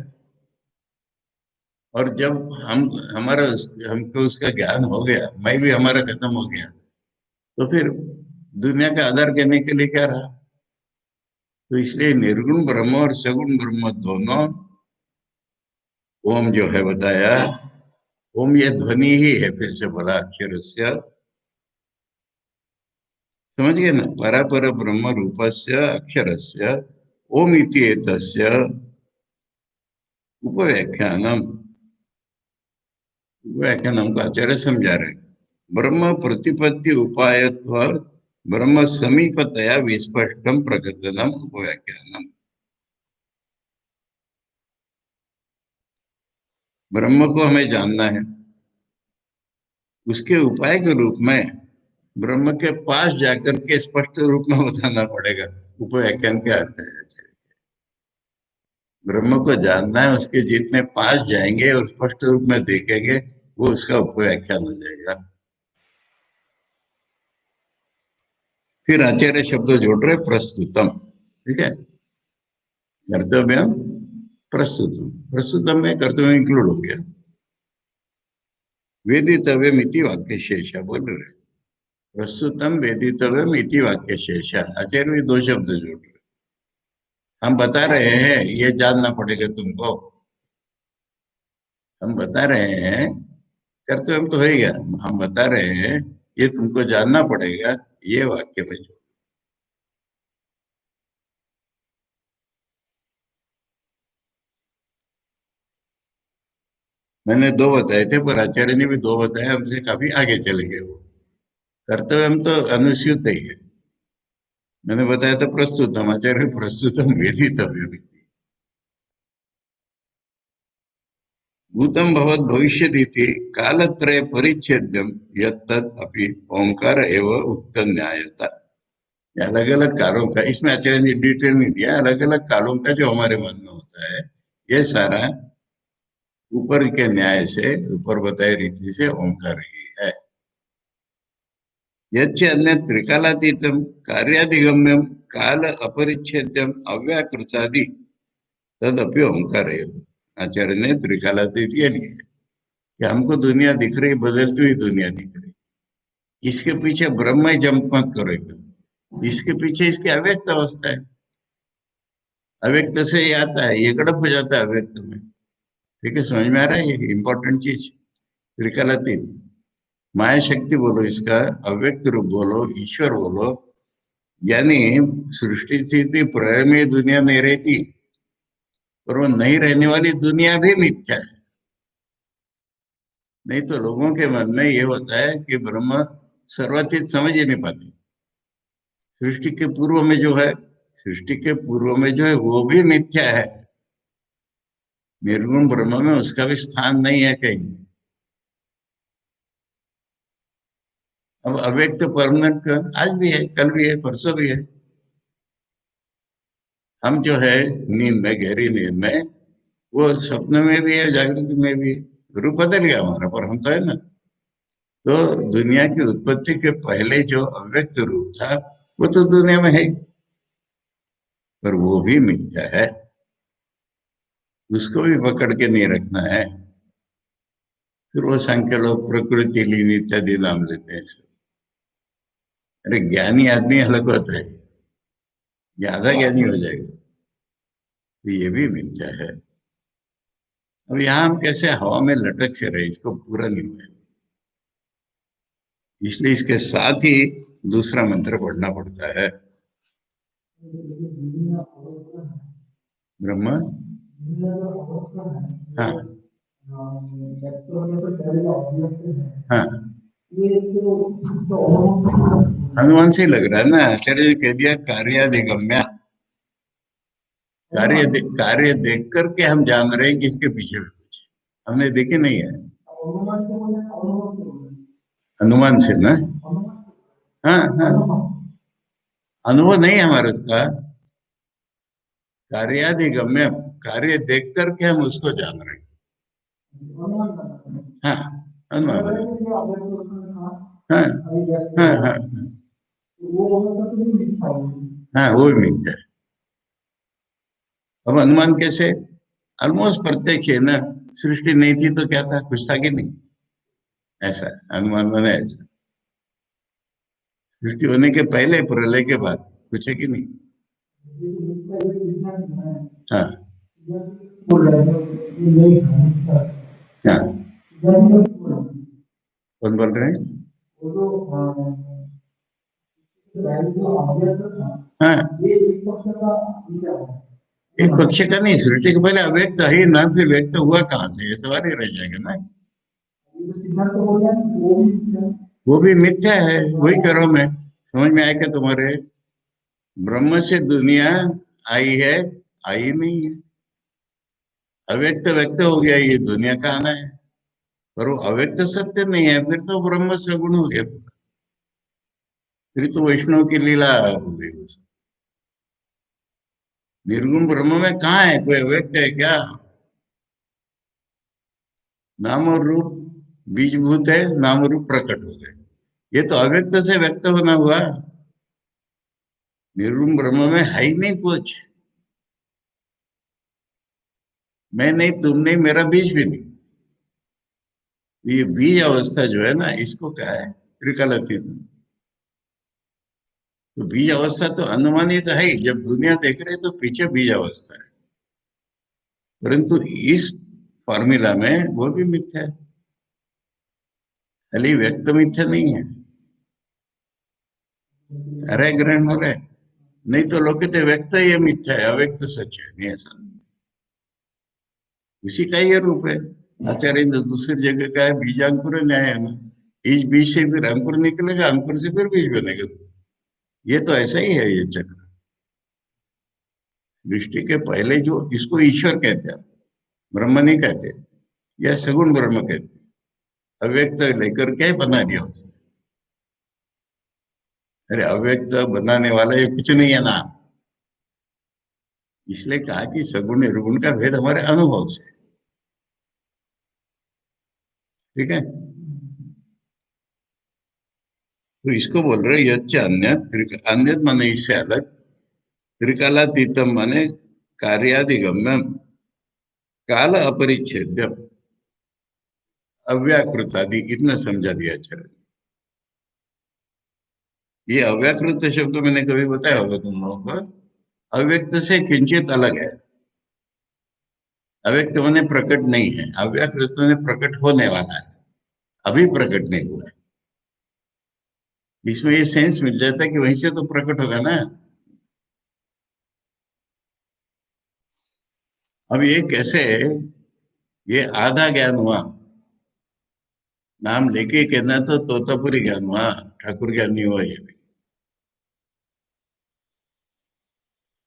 और जब हम हमारा हमको उसका ज्ञान हो गया, मैं भी हमारा खत्म हो गया, तो फिर दुनिया का आधार कहने के लिए क्या रहा? तो इसलिए निर्गुण ब्रह्म और सगुण ब्रह्म दोनों, ओम जो है बताया, ओम ये ध्वनि ही है, फिर से बोला अक्षर से। समझ गए ना? परापर ब्रह्म रूपस्य अक्षरस्य ओम इति एतस्य उपव्याख्यानम। व्याख्यानम का आचार्य समझा रहे, ब्रह्म प्रतिपत्ति उपायत्व ब्रह्म समीपतया विस्पष्टम प्रकटनम उपव्याख्यानम। ब्रह्म को हमें जानना है, उसके उपाय के रूप में ब्रह्म के पास जाकर के स्पष्ट रूप में बताना पड़ेगा। उपव्याख्यान क्या आता है? ब्रह्म को जानना है, उसके जितने पास जाएंगे और स्पष्ट रूप में देखेंगे, वो उसका उपव्याख्यान हो जाएगा। फिर आचार्य शब्द जोड़ रहे प्रस्तुतम, ठीक है। कर्तव्यम प्रस्तुतम, प्रस्तुतम में कर्तव्य इंक्लूड हो गया। वेदितव्यम इति वाक्य शेष बोल रहे, प्रस्तुतम वेदितव्यम इति वाक्य शेष, आचार्य भी दो शब्द जोड़ रहे। हम बता रहे हैं ये जानना पड़ेगा तुमको, हम बता रहे हैं, कर्तव्य तो हो ही गया, हम बता रहे हैं ये तुमको जानना पड़ेगा, ये वाक्य में जोड़। मैंने दो बताए थे, पर आचार्य ने भी दो बताए, हमसे काफी आगे चले गए वो। कर्तव्य तो अनुस्यूत ही है। मैंने बताया था प्रस्तुतम, आचार्य प्रस्तुतम वेदितव्यम। भूतम भवत भविष्यदिति कालत्रय परिच्छेद्यम यत्तत् अपि ओंकार एव उक्त न्यायता। अलग अलग कालों का, इसमें आचार्य ने डिटेल नहीं दिया, अलग अलग कालों का जो हमारे मन में होता है, ये सारा ऊपर के न्याय से, ऊपर बताए रीति से ओंकार ही है। यच्च अन्य त्रिकालातीतम कार्याधिगम्यम काल अपरिच्छेद्यम अव्याकृतादि तदपि ओंकार है। आचार्य ने त्रिकालातीत ये लिया है कि हमको दुनिया दिख रही, बदलती हुई दुनिया दिख रही, इसके पीछे ब्रह्म ही जंप मत करो एकदम, इसके पीछे इसकी अव्यक्त अवस्था है। अव्यक्त से ये आता है, ये गड़प हो जाता है अव्यक्त में। ठीक है, समझ में आ रहा है? ये इंपॉर्टेंट चीज त्रिकालातीत, माया शक्ति बोलो इसका, अव्यक्त रूप बोलो, ईश्वर बोलो, यानी सृष्टि स्थिति प्रलय में दुनिया नहीं रहती, पर वो नहीं रहने वाली दुनिया भी मिथ्या है। नहीं तो लोगों के मन में ये होता है कि ब्रह्म सर्वातीत समझ ही नहीं पाते। सृष्टि के पूर्व में जो है, सृष्टि के पूर्व में जो है वो भी मिथ्या है। निर्गुण ब्रह्म में उसका भी स्थान नहीं है कहीं। अब अव्यक्त परमानेंट का आज भी है, कल भी है, परसों भी है। हम जो है नींद में, गहरी नींद में, वो स्वप्न में भी है, जागृति में भी है। रूप बदल गया हमारा, पर हम तो है ना। तो दुनिया की उत्पत्ति के पहले जो अव्यक्त रूप था, वो तो दुनिया में है, पर वो भी मिथ्या है। उसको भी पकड़ के नहीं रखना है। फिर वो संख्या लोग प्रकृति लीन इत्यादि नाम लेते हैं। अरे ज्ञानी आदमी अलग होता है, ये आधा ज्ञानी हो जाएगा, तो ये भी मिथ्या है। अब यहाँ हम कैसे हवा में लटक से रहे, इसको पूरा नहीं हुआ है। इसलिए इसके साथ ही दूसरा मंत्र पढ़ना पड़ता है। ब्रह्म, हाँ हाँ, हनुमान से ही लग रहा है ना, आचार्य ने कह दिया कार्याधिगम्या। कार्य देख करके हम जान रहे हैं कि इसके पीछे भी कुछ है। हमने देखे नहीं है। अनुमान से ना, हाँ हाँ, अनुभव नहीं है हमारे उसका। कार्याधिगम्य, कार्य देख करके हम उसको जान रहे हैं। हाँ, अनुमान है। हाँ हाँ हाँ हाँ, वो भी मिलता है। अब अनुमान कैसे? ऑलमोस्ट प्रत्यक्ष है ना। सृष्टि नहीं थी तो क्या था, कुछ था कि नहीं? ऐसा अनुमान बना है ऐसा। सृष्टि होने के पहले, प्रलय के बाद कुछ है कि नहीं? हाँ हाँ, कौन बोल रहे हैं? हाँ, एक पक्ष का नहीं, सृष्टि के पहले अव्यक्त है ना, फिर व्यक्त हुआ कहाँ से, ये सवाल ही रह जाएगा ना। वो भी मिथ्या है, वही कह रहा हूं मैं। समझ में आएगा तुम्हारे? ब्रह्म से दुनिया आई है? आई नहीं है। अव्यक्त व्यक्त हो गया, ये दुनिया का आना है। पर वो अव्यक्त सत्य नहीं है, फिर तो ब्रह्म सगुण हो गया, फिर तो वैष्णव की लीला हो गई। निर्गुण ब्रह्म में कहाँ है, कोई अव्यक्त है क्या? नाम और रूप बीजभूत है, नाम और रूप प्रकट हो गए, ये तो अव्यक्त से व्यक्त होना हुआ। निर्गुण ब्रह्म में है ही नहीं कुछ। मैं नहीं, तुम नहीं, मेरा बीज भी नहीं। ये बीज अवस्था जो है ना, इसको क्या है, त्रिकालातीत। तो बीज अवस्था तो अनुमानित है ही, जब दुनिया देख रहे तो पीछे बीज अवस्था है, परंतु इस फॉर्मूला में वो भी मिथ्या है, खाली व्यक्त मिथ्या नहीं है, अरे ग्रहण हो रहे। नहीं तो लोग कहते व्यक्त ये मिथ्या है, अव्यक्त सच है, नहीं ऐसा। उसी का ये रूप है। आचार्य ने दूसरी जगह का है, बीजांकुर न्याय है ना, इस बीज से फिर अंकुर निकलेगा, अंकुर से फिर बीज बनेगा। ये तो ऐसा ही है ये चक्र। सृष्टि के पहले जो इसको ईश्वर कहते हैं, ब्रह्म नहीं कहते, या सगुण ब्रह्म कहते हैं, अव्यक्त लेकर के बना दिया उसने। अरे अव्यक्त बनाने वाला ये कुछ नहीं है ना, इसलिए कहा कि सगुण निर्गुण का भेद हमारे अनुभव से। ठीक है, तो इसको बोल रहे यच्च अन्य, अन्य माने इससे अलग, त्रिकालातीतम माने कार्यादिगम्यम, काल अपरिच्छेद्यम, अव्याकृत आदि, इतना समझा दिया आचार्य ने। ये अव्याकृत शब्द मैंने कभी बताया होगा तुम लोगों को, अव्यक्त से किंचित अलग है। अव्यक्त माने प्रकट नहीं है, अव्याकृत माने प्रकट होने वाला है, अभी प्रकट नहीं हुआ है। इसमें ये सेंस मिल जाता है कि वहीं से तो प्रकट होगा ना। अब ये कैसे, ये आधा ज्ञान हुआ, नाम लेके कहना तो तोतापुरी ज्ञान हुआ, ठाकुर ज्ञान नहीं हुआ ये भी,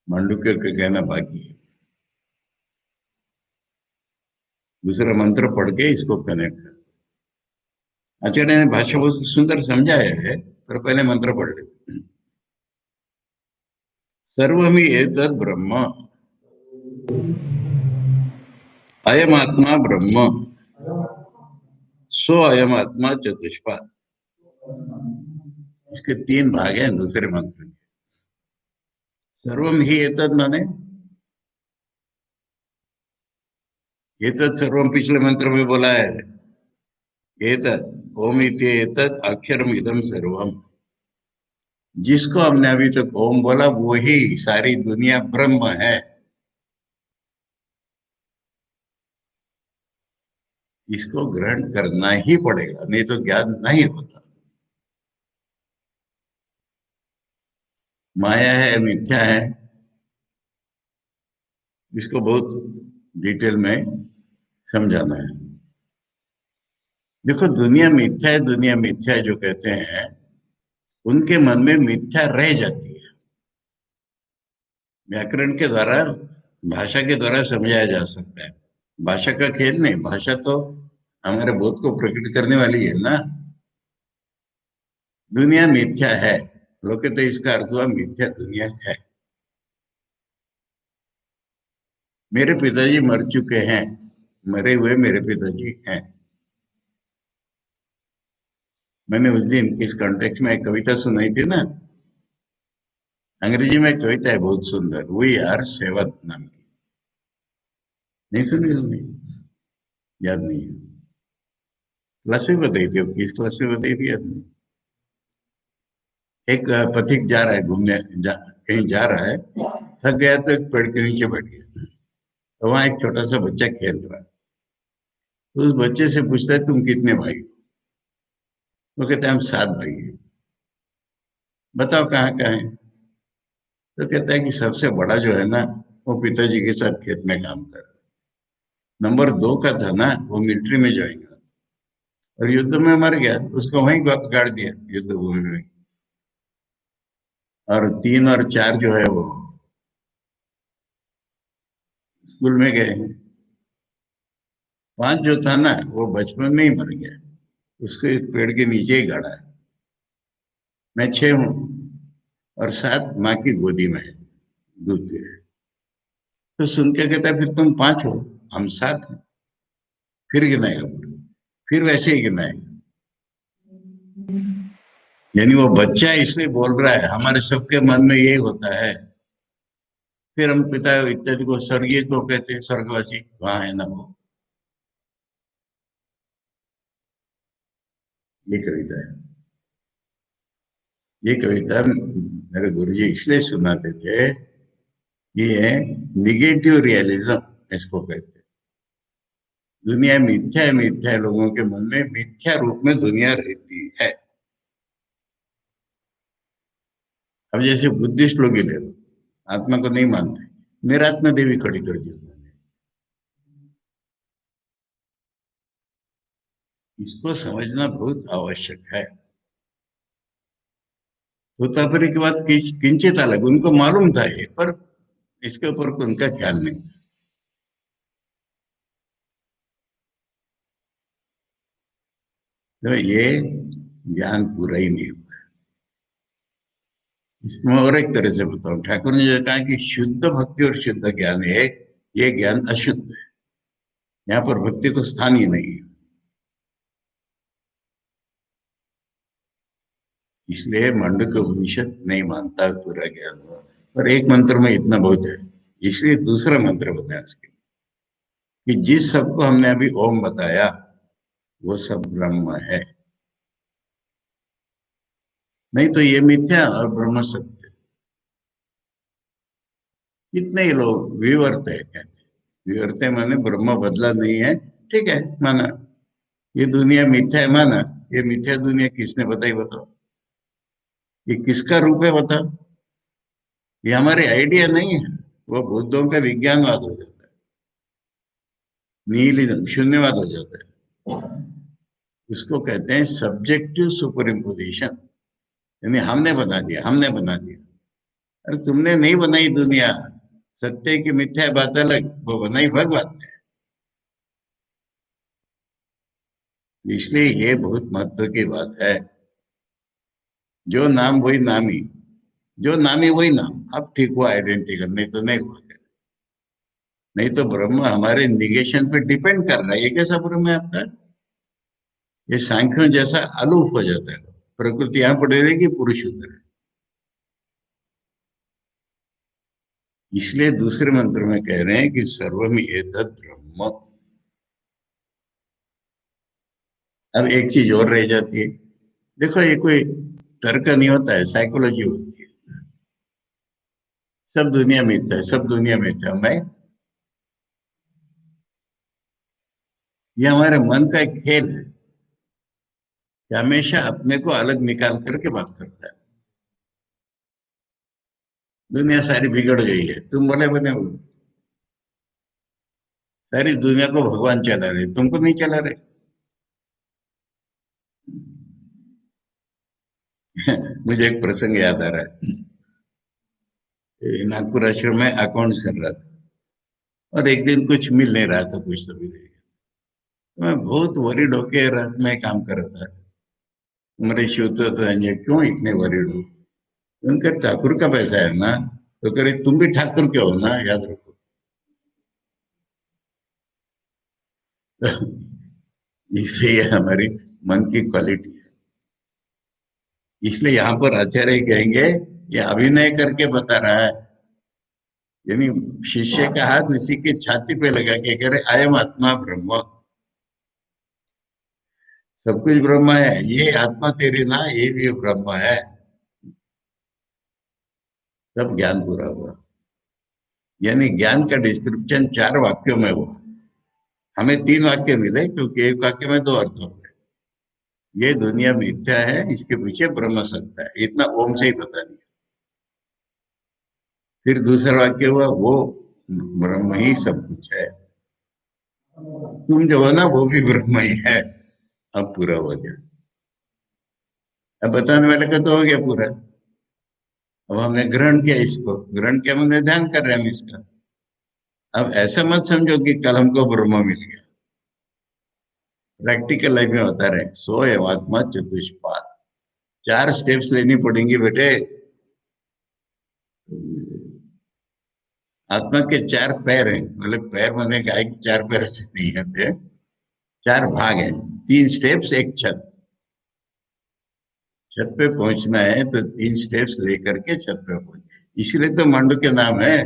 मांडुक्य का कहना बाकी है। दूसरा मंत्र पढ़ के इसको कनेक्ट कर। आचार्य ने भाषा बहुत सुंदर समझाया है, पर पहले मंत्र पढ़ ले। सर्वमी एतद् ब्रह्म, अयमात्मा ब्रह्म, सो अयमात्मा चतुष्पाद। इसके तीन भाग हैं दूसरे मंत्र के। सर्वम ही एतद् माने, एतत् सर्वम पिछले मंत्र में बोला है, एतत् ओम इति एतत् अक्षरम इदम सर्वम, जिसको हमने अभी तक ओम बोला वही सारी दुनिया ब्रह्म है। इसको ग्रहण करना ही पड़ेगा, नहीं तो ज्ञान नहीं होता। माया है, मिथ्या है, इसको बहुत डिटेल में समझाना है। देखो, दुनिया मिथ्या है, दुनिया मिथ्या है जो कहते हैं, उनके मन में मिथ्या रह जाती है। व्याकरण के द्वारा, भाषा के द्वारा समझाया जा सकता है। भाषा का खेल नहीं, भाषा तो हमारे बोध को प्रकट करने वाली है ना। दुनिया मिथ्या है, लोग कहते हैं इसका अर्थ हुआ मिथ्या दुनिया है। मेरे पिताजी मर चुके हैं, मरे हुए मेरे पिताजी हैं। मैंने उस दिन इस कॉन्टेक्स्ट में एक कविता सुनाई थी ना, अंग्रेजी में एक कविता है बहुत सुंदर, वी आर सेवन नाम की। नहीं सुनी तुमने? याद नहीं है? क्लास में बताई थी, अब किस क्लास में बताई थी याद नहीं। एक पथिक जा रहा है घूमने, कहीं जा रहा है, थक गया तो एक पेड़ के नीचे बैठ गया। तो वहां एक छोटा सा बच्चा खेल रहा है, तो उस बच्चे से पूछता है तुम कितने भाई हो? वो कहता है हम 7 भाई हैं। बताओ कहाँ कहाँ है? तो कहता है कि सबसे बड़ा जो है ना, वो पिताजी के साथ खेत में काम कर रहा है। नंबर 2 का था ना, वो मिलिट्री में ज्वाइन हुआ और युद्ध में मर गया, उसको वहीं गाड़ दिया युद्ध भूमि में। और 3 और 4 जो है वो स्कूल में गए हैं। पांच जो था ना वो बचपन में ही मर गया, उसको एक पेड़ के नीचे ही गाड़ा है। मैं छह हूँ और सात माँ की गोदी में है, दूध पे है। तो सुन के कहता है, फिर तुम पांच हो, हम सात हैं। फिर गिनाएगा, फिर वैसे ही गिनाएगा। यानी वो बच्चा इसलिए बोल रहा है, हमारे सबके मन में यही होता है। फिर हम पिता इत्यादि को स्वर्गीय को कहते हैं, स्वर्गवासी वहां है ना वो। ये कविता है। ये कविता मेरे गुरुजी इसलिए सुनाते थे, ये निगेटिव रियलिज्म इसको कहते हैं। दुनिया मिथ्या है, मिथ्या है, लोगों के मन में मिथ्या रूप में दुनिया रहती है। अब जैसे बुद्धिस्ट लोग ही ले लो, आत्मा को नहीं मानते, निरात्मा देवी खड़ी कर दी उन्होंने। इसको समझना बहुत आवश्यक है। तोतापरी की बात किंचित अलग, उनको मालूम था ये, पर इसके ऊपर उनका ख्याल नहीं था। तो ये ज्ञान पूरा ही नहीं हुआ। इसमें और एक तरह से बताऊं, ठाकुर ने जो कहा कि शुद्ध भक्ति और शुद्ध ज्ञान है, ये ज्ञान अशुद्ध है। यहाँ पर भक्ति को स्थान ही नहीं है। इसलिए मांडुक्य उपनिषद नहीं मानता पूरा ज्ञान हुआ, पर एक मंत्र में इतना बहुत है। इसलिए दूसरा मंत्र बताया उसके, कि जिस सबको हमने अभी ओम बताया वो सब ब्रह्म है। नहीं तो ये मिथ्या और ब्रह्म सत्य। कितने ही लोग विवर्त है कहते हैं। विवर्त है माने ब्रह्म बदला नहीं है, ठीक है माना। ये दुनिया मिथ्या है माना, ये मिथ्या दुनिया किसने बताई बताओ? ये किसका रूप है बताओ? ये हमारे आइडिया नहीं है। वो बुद्धों का विज्ञानवाद हो जाता है, निहिलिज्म शून्यवाद हो जाता है। उसको कहते हैं सब्जेक्टिव सुपर इम्पोजिशन। यानी हमने बना दिया, हमने बना दिया। अरे तुमने नहीं बनाई दुनिया, सत्य की मिथ्या बात अलग, वो बनाई भगवान ने। इसलिए ये बहुत महत्व की बात है। जो नाम वही नामी, जो नामी वही नाम। अब ठीक हुआ आइडेंटिकल, नहीं तो नहीं हुआ। नहीं तो ब्रह्म हमारे निगेशन पे डिपेंड कर रहा है। ये कैसा ब्रह्म है आपका? ये सांख्यों जैसा अलूफ हो जाता है। प्रकृति यहाँ पड़ी रहेगी, पुरुष उधर है। इसलिए दूसरे मंत्र में कह रहे हैं कि सर्वम एतत् ब्रह्म। अब एक चीज और रह जाती है। देखो ये कोई तर्क नहीं होता है, साइकोलॉजी होती है। सब दुनिया मिथ्या है, सब दुनिया मिथ्या है। मैं, ये हमारे मन का एक खेल है कि हमेशा अपने को अलग निकाल करके बात करता है। दुनिया सारी बिगड़ गई है, तुम बोले बने हो। सारी दुनिया को भगवान चला रहे, तुमको नहीं चला रहे। मुझे एक प्रसंग याद आ रहा है। ये नागपुर आश्रम में अकाउंट्स कर रहा था, और एक दिन कुछ मिल नहीं रहा था, कुछ तो भी नहीं। तो मैं बहुत वरीड होके रात में काम कर रहा था। मेरे शिवतो तो ये क्यों इतने वरीड हो? उनका ठाकुर का पैसा है ना, तो करे तुम भी ठाकुर के हो ना, याद रखो। इसलिए हमारी मन की क्वालिटी है। इसलिए यहाँ पर आचार्य कहेंगे, ये अभिनय करके बता रहा है। यानी शिष्य का हाथ उसी के छाती पे लगा के कह रहे, अयम आत्मा ब्रह्म। सब कुछ ब्रह्म है, ये आत्मा तेरी ना, ये भी ब्रह्म है। तब ज्ञान पूरा हुआ। यानी ज्ञान का डिस्क्रिप्शन चार वाक्यों में हुआ। हमें तीन वाक्य मिले, क्योंकि एक वाक्य में दो अर्थ हो गए। ये दुनिया मिथ्या है, इसके पीछे ब्रह्म सत्ता है, इतना ओम से ही बता दिया। फिर दूसरा वाक्य हुआ, वो ब्रह्म ही सब कुछ है, तुम जो हो ना वो भी ब्रह्म ही है। अब पूरा हो गया। अब बताने वाले का तो हो गया पूरा। अब हमने ग्रहण किया, इसको ग्रहण किया मैंने ध्यान कर रहे हैं हम इसका। अब ऐसा मत समझो कि कल हमको ब्रह्म मिल गया। प्रैक्टिकल लाइफ में बता रहे हैं, सो एवात्मा चतुष्पाद, 4 स्टेप्स लेनी पड़ेंगी बेटे। आत्मा के 4 पैर हैं, मतलब पैर माने गाय के 4 पैर ऐसे नहीं आते हैं। 4 भाग हैं, 3 स्टेप्स, एक छत। छत पे पहुंचना है तो 3 स्टेप्स लेकर के छत पे पहुंच, इसलिए तो मांडू के नाम है।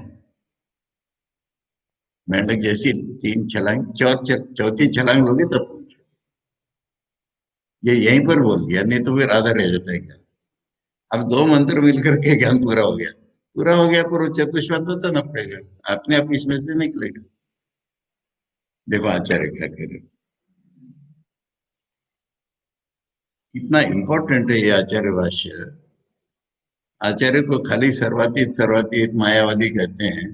मेंढक जैसी 3 छलांग, चौथी छलांग लोगे तब पहुंचो। ये यहीं पर बोल दिया, नहीं तो फिर आधा रह जाता है ज्ञान। अब 2 मंत्र मिलकर के ज्ञान पूरा हो गया। पूरा हो गया पर वो चतुष्पाद बताना पड़ेगा, अपने आप इसमें से निकलेगा। देखो आचार्य क्या कह रहे हैं। इतना इंपॉर्टेंट है ये आचार्य भाष्य। आचार्य को खाली सर्वातीत सर्वातीत मायावादी कहते हैं।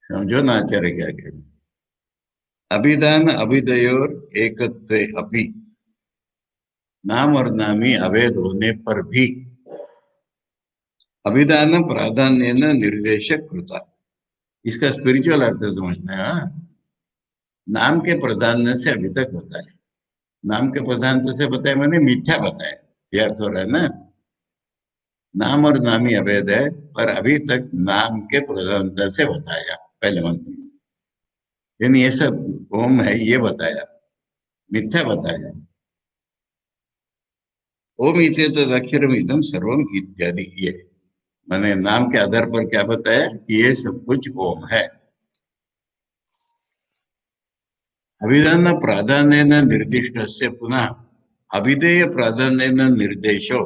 समझो ना आचार्य क्या कह रहे हैं। अभिधान अभिदयोर एकत्व अपि, नाम और नामी अभेद होने पर भी अभिधान प्राधान्य निर्देशक कृता। इसका स्पिरिचुअल अर्थ समझना है। हाँ? नाम के प्राधान्य से अभी तक बताए, नाम के प्राधान्य से बताए मैंने मिथ्या बताया, ये अर्थ हो रहा है ना। नाम और नामी अभेद है, पर अभी तक नाम के प्रधानता से बताया पहले मंत्र में। यानी ये सब ओम है ये बताया, मिथ्या बताया। ओम इत्येतत् अक्षरम इदम सर्वम इत्यादि, ये मैंने नाम के आधार पर क्या बताया कि ये सब कुछ ओम है। अभिधान प्राधान्य निर्दिष्ट से पुनः अभिधेय प्राधान्य निर्देशो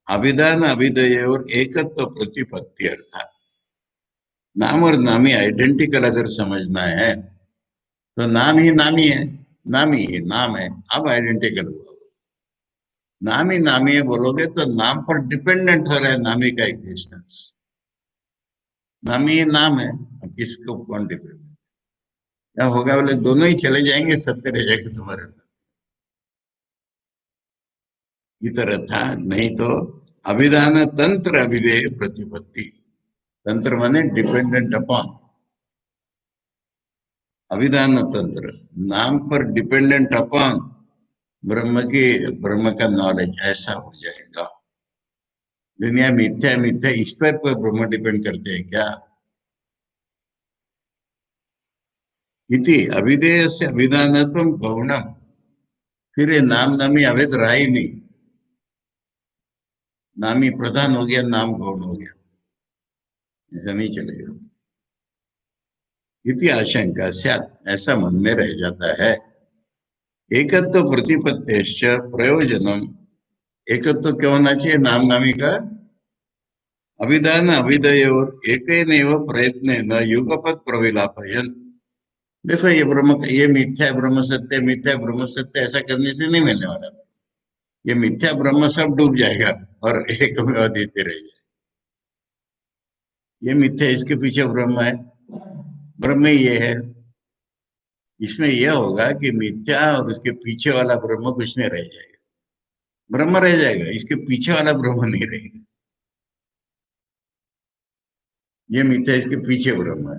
अभिधान अभिधेय और एकत्व प्रतिपत्ति अर्थ। नाम और नामी आइडेंटिकल अगर समझना है तो नाम ही नामी है, नामी ही नाम है। अब आइडेंटिकल हुआ, नामी नामी है बोलोगे तो नाम पर डिपेंडेंट हो रहा है नामी का एग्जिस्टेंस। नामी ही नाम है, अब किसको कौन डिपेंड क्या होगा, बोले दोनों ही चले जाएंगे, सत्य रह जाएगा तुम्हारे की तरह था। नहीं तो अभिधान तंत्र अभिधेय प्रतिपत्ति, तंत्र माने डिपेंडेंट अपॉन, अभिधान तंत्र नाम पर डिपेंडेंट अपॉन ब्रह्म की, ब्रह्म का नॉलेज ऐसा हो जाएगा। दुनिया मिथ्या मिथ्या इस पर ब्रह्म डिपेंड करते हैं क्या। इति अभिधेय से अभिधानत्वम गौणम, फिर ये नाम नामी अवैध रहा ही नहीं, नामी प्रधान हो गया, नाम गौण हो गया, ऐसा नहीं चलेगा। इति आशंका स्यात्, ऐसा मन में रह जाता है। एकत्व प्रतिपत्तेश्च प्रयोजनम, एकत्व क्यों होना चाहिए नाम नामी का। अभिधान अभिधेय और एक प्रयत्न न युगपत प्रविलापयन। देखो ये ब्रह्म, ये मिथ्या ब्रह्म सत्य, मिथ्या ब्रह्म सत्य ऐसा करने से नहीं मिलने वाला। ये मिथ्या ब्रह्म सब डूब जाएगा और एक में अद्वितीय रह जाएगा। ये मिथ्या, इसके पीछे ब्रह्म है, ब्रह्म ही ये है। इसमें यह होगा कि मिथ्या और उसके पीछे वाला ब्रह्म कुछ नहीं रह जाएगा, ब्रह्म रह जाएगा, इसके पीछे वाला ब्रह्म नहीं रहेगा। ये मिथ्या, इसके पीछे ब्रह्म है।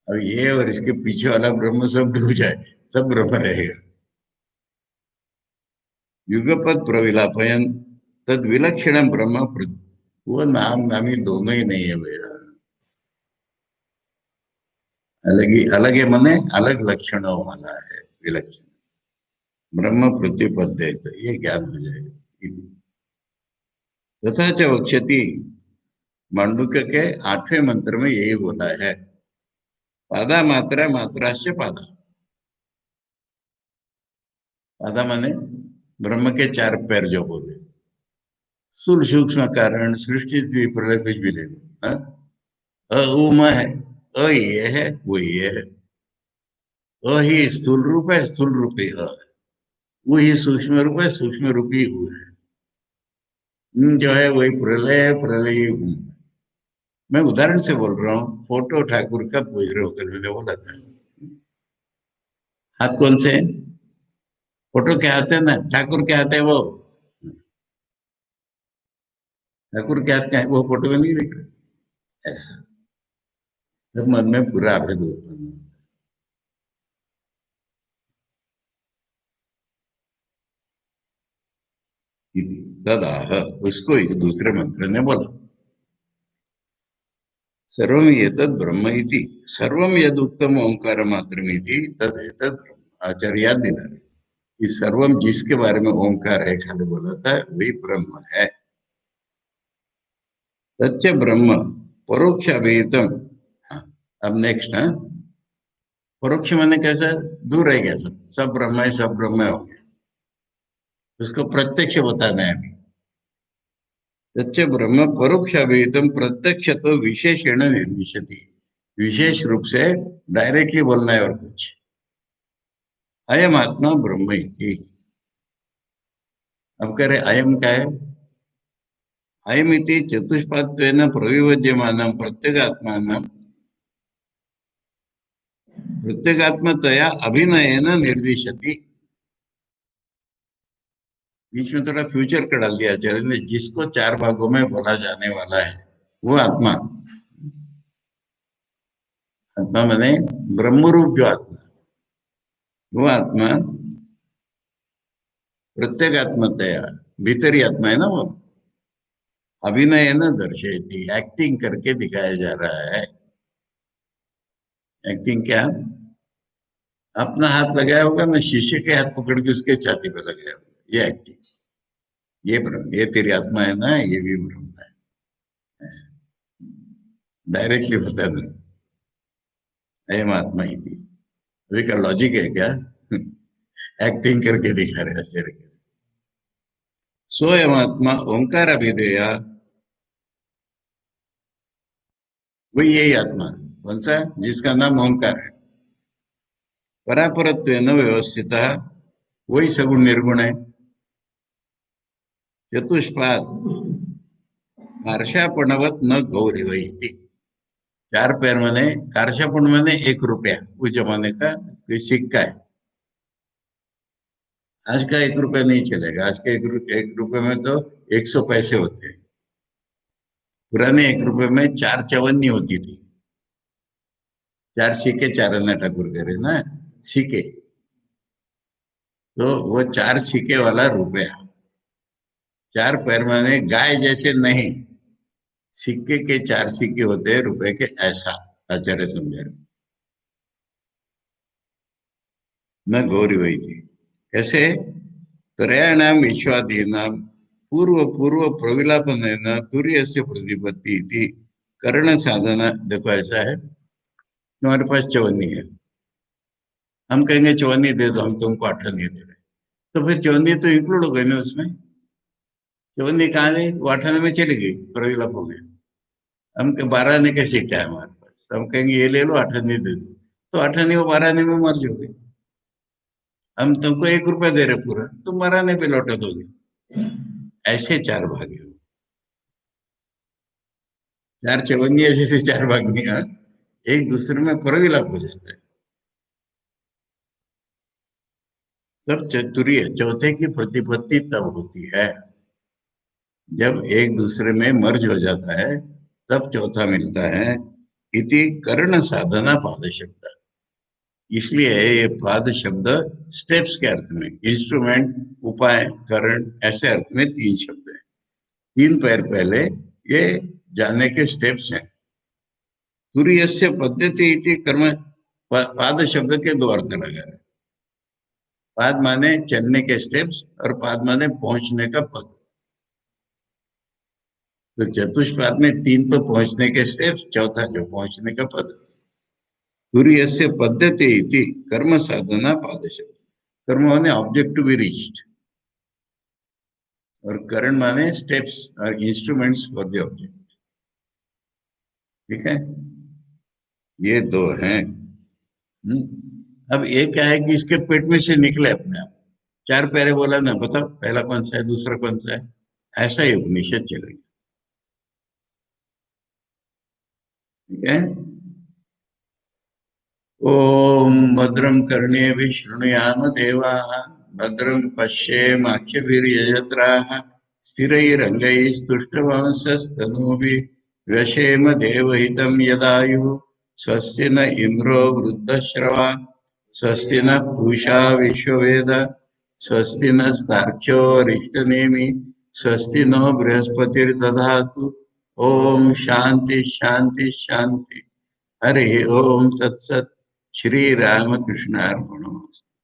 अब ये और इसके पीछे वाला ब्रह्म सब डूब जाए, सब ब्रह्म रहेगा। युगपत प्रविलापयन तद विलक्षण ब्रह्म वो नाम नामी दोनों ही नहीं है भैया, अलग ही अलग है, मने अलग लक्षणों वाला है विलक्षण। ब्रह्म प्रतिपद्य, तो ये ज्ञान हो जाएगा। तथा च वक्षति, मांडुक्य के 8वें मंत्र में यही बोला है। पादा मात्रा मात्रा से पादा, पादा माने ब्रह्म के 4 पैर जो बोले, स्थूल सूक्ष्म कारण सृष्टि स्थिति प्रलय कुछ भी ले लो। हाँ? अ उ म है, अ ये है, वो ये है। अ ही स्थूल रूप है, स्थूल रूपी अ है। वो ही सूक्ष्म रूप है, सूक्ष्म रूपी उ है। जो है वही प्रलय है, प्रलय ही हूँ। मैं उदाहरण से बोल रहा हूँ, फोटो ठाकुर का पूछ रहे हो, कल मैंने बोला था। हाथ कौन से हैं? फोटो के हाथ है ना, ठाकुर के हाथ है वो, ठाकुर के हाथ क्या है, वो फोटो में नहीं दिख रहा। ऐसा जब मन में पूरा अभेद उत्पन्न हो। इति तदाह, उसको इस दूसरे मंत्र ने बोला, सर्वम एतद् ब्रह्म इति, सर्वम यद उत्तम ओंकार मात्रमिति तद एतद् ब्रह्म। आचार्य याद दिला रहे कि सर्वम जिसके बारे में ओंकार है खाली बोला था वही ब्रह्म है। सत्य ब्रह्म परोक्ष अभिहितम। हाँ, अब नेक्स्ट है, परोक्ष माने कैसा, दूर रह गया, सब सब ब्रह्म है, सब ब्रह्म हो गया, उसको प्रत्यक्ष बताना है अभी। सत्य ब्रह्म परोक्ष अभिहितम प्रत्यक्ष तो विशेषण निर्दिशति, विशेष रूप से डायरेक्टली बोलना है और कुछ। अयम आत्मा ब्रह्म इति। अब कह रहे अयम क्या है, अयम इति चतुष्पात्वेन प्रविवज्यमानं प्रत्यगात्मानं प्रत्यगात्मतया अभिनयेन निर्दिशति। बीच में थोड़ा फ्यूचर का डाल दिया आचार्य ने, जिसको चार भागों में बोला जाने वाला है वो आत्मा। आत्मा माने ब्रह्मरूप जो आत्मा, वो आत्मा प्रत्यगात्मतया, भीतरी आत्मा है ना वो, अभिनय न दर्शयती, एक्टिंग करके दिखाया जा रहा है। एक्टिंग क्या, अपना हाथ लगाया होगा ना, शीशे के हाथ पकड़ के उसके छाती पे लगाया होगा, ये एक्टिंग। ये ब्रह्म, ये तेरी आत्मा है ना, ये भी ब्रह्म है, डायरेक्टली बता दो, अयम आत्मा ही थी। अभी का लॉजिक है क्या? एक्टिंग करके दिखा रहे ऐसे करके। सोयम आत्मा ओंकार अभिधेया, वही यही आत्मा, कौन सा, जिसका नाम ओंकार है, परापरत्वेन व्यवस्थित, वही सगुण निर्गुण है, चतुष्पाद कार्शापणवत न गौरी वही। चार पैर माने, कार्शापण माने 1 रुपया, उस जमाने का कोई सिक्का है। आज का 1 रुपया नहीं चलेगा, आज के 1 रुपये में तो 100 पैसे होते हैं। पुराने 1 रुपये में 4 चवन्नी होती थी, 4 सिक्के, 4 अन्ना ठाकुर कह रहे ना, सिक्के, तो वो 4 सिक्के वाला रुपया। चार पैर माने गाय जैसे नहीं, सिक्के के 4 सिक्के होते हैं रुपए के, ऐसा आचार्य समझा रहे। न गौरी वही थी, कैसे, त्रयाणाम विश्वादीनाम पूर्व पूर्व प्रविलापन तुर्य से प्रतिपत्ति थी, कर्ण साधना। देखो ऐसा है, तुम्हारे पास चवन्नी है, हम कहेंगे चवन्नी दे दो, हम तुमको 8 नहीं दे रहे, तो फिर चवन्नी तो इंक्लूड हो गई ना उसमें। चवन्नी कहाँ गई, वो 8 में चली गई, प्रविलाप हो गया। हम 12 आने के सिक्का है हमारे पास, तो हम कहेंगे ये ले लो, 8 दे दो, तो 8 वो 12 में मर्ज हो गई। हम तुमको 1 रुपया दे रहे पूरा, तुम 12 पे लौटा दोगे। ऐसे चार भागे हो, चार चवन्नी ऐसे से चार भाग में, हाँ, एक दूसरे में परविलाप हो जाता है। तब चतुर्य चौथे की प्रतिपत्ति तब होती है जब एक दूसरे में मर्ज हो जाता है, तब चौथा मिलता है। इति कर्ण साधना पाद शब्द, इसलिए ये पाद शब्द स्टेप्स के अर्थ में, इंस्ट्रूमेंट, उपाय, करण, ऐसे अर्थ में 3 शब्द है। 3 पैर पहले ये जाने के स्टेप्स हैं। तुरीयस्य पद्धति इति कर्म, पाद शब्द के 2 अर्थ लगा है। पाद माने चलने के स्टेप्स, और पाद माने पहुंचने का पद। तो चतुष्पाद में 3 तो पहुंचने के स्टेप्स, चौथा जो पहुंचने का पद। तुरीयस्य पद्धति इति कर्म साधना पाद शब्द, कर्म माने ऑब्जेक्ट टू बी रीच्ड, और करण माने स्टेप्स और इंस्ट्रूमेंट्स फॉर द ऑब्जेक्ट। ठीक है, ये 2 हैं। अब ये क्या है कि इसके पेट में से निकले अपने आप, 4 पैरे बोला ना, बताओ पहला कौन सा है, दूसरा कौन सा है, ऐसा ही उपनिषद चलेगा। ठीक है, ओम भद्रम कर्णे शृणुयाम देवा, भद्रम पश्येमाक्षभिर्यजत्राः, स्थिरैरङ्गैस्तुष्टवंशस्तनूभिः व्यशेम देवहितं यदायुः, स्वस्ति न इन्द्रो वृद्धश्रवा, स्वस्ति न पूषा विश्ववेद, स्वस्ति नस्तार्क्ष्यो अरिष्टनेमि स्वस्ति नो बृहस्पतिर्दधातु। ओम शांति शांति शांति। हरि ओम तत्सत। श्री रामकृष्णार्पणमस्तु।